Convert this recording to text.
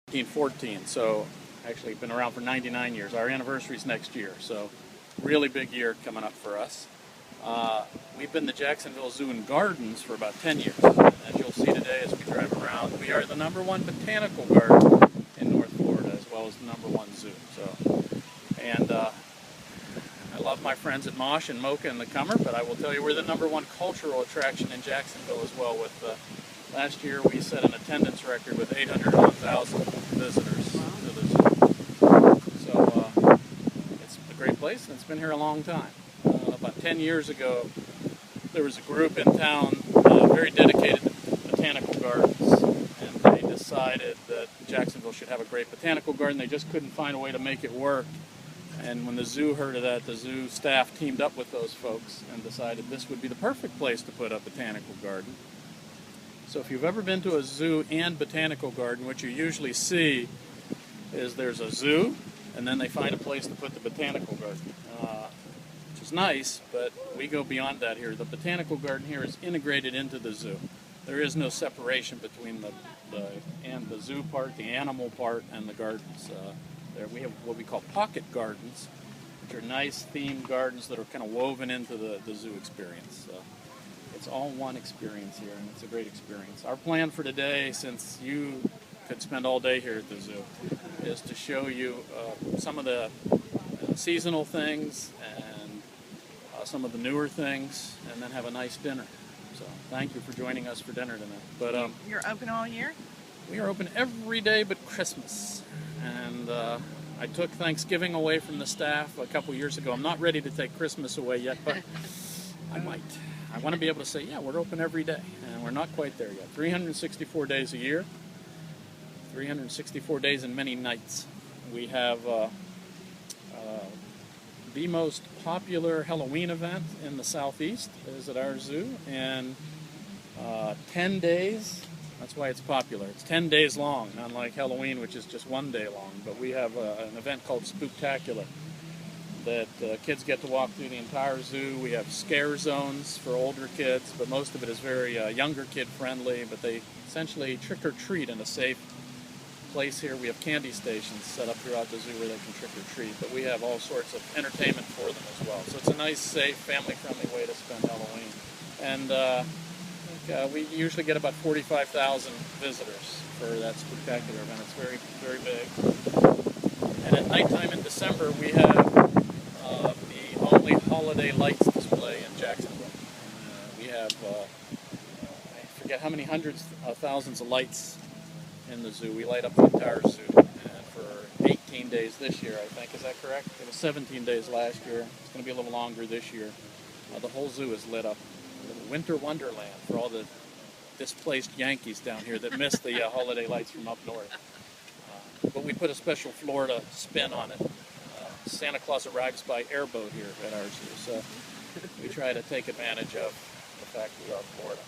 1914, so actually been around for 99 years. Our anniversary's next year, so really big year coming up for us. We've been the Jacksonville Zoo and Gardens for about 10 years. As you'll see today as we drive around, we are the #1 botanical garden in North Florida, as well as the #1 zoo. And I love my friends at Mosh and Mocha and the Comer, but I will tell you we're the #1 cultural attraction in Jacksonville as well. With last year we set an attendance record with 801,000 visitors to the zoo. So it's a great place, and it's been here a long time. About 10 years ago, there was a group in town very dedicated to botanical gardens, and they decided that Jacksonville should have a great botanical garden. They just couldn't find a way to make it work. And when the zoo heard of that, the zoo staff teamed up with those folks and decided this would be the perfect place to put a botanical garden. So if you've ever been to a zoo and botanical garden, what you usually see is there's a zoo, and then they find a place to put the botanical garden, which is nice, but we go beyond that here. The botanical garden here is integrated into the zoo. There is no separation between the zoo part, the animal part, and the gardens. We have what we call pocket gardens, which are nice themed gardens that are kind of woven into the zoo experience. It's all one experience here, and it's a great experience. Our plan for today, since you could spend all day here at the zoo, is to show you some of the seasonal things and some of the newer things, and then have a nice dinner. So thank you for joining us for dinner tonight. But you're open all year? We are open every day but Christmas. And I took Thanksgiving away from the staff a couple years ago. I'm not ready to take Christmas away yet, but I might. I want to be able to say, yeah, we're open every day, and we're not quite there yet. 364 days a year, 364 days and many nights. We have the most popular Halloween event in the Southeast is at our zoo, and 10 days. That's why it's popular. It's 10 days long, unlike Halloween, which is just 1 day long. But we have an event called Spooktacular that kids get to walk through the entire zoo. We have scare zones for older kids, but most of it is very younger kid friendly. But they essentially trick or treat in a safe place here. We have candy stations set up throughout the zoo where they can trick or treat. But we have all sorts of entertainment for them as well. So it's a nice, safe, family-friendly way to spend Halloween. And we usually get about 45,000 visitors for that spectacular event. It's very, very big. And at nighttime in December, we have the only holiday lights display in Jacksonville. We have, I forget how many hundreds of thousands of lights in the zoo. We light up the entire zoo for 18 days this year, I think. Is that correct? It was 17 days last year. It's going to be a little longer this year. The whole zoo is lit up. Winter wonderland for all the displaced Yankees down here that missed the holiday lights from up north. But we put a special Florida spin on it. Santa Claus arrives by airboat here at our zoo, so we try to take advantage of the fact we are Florida.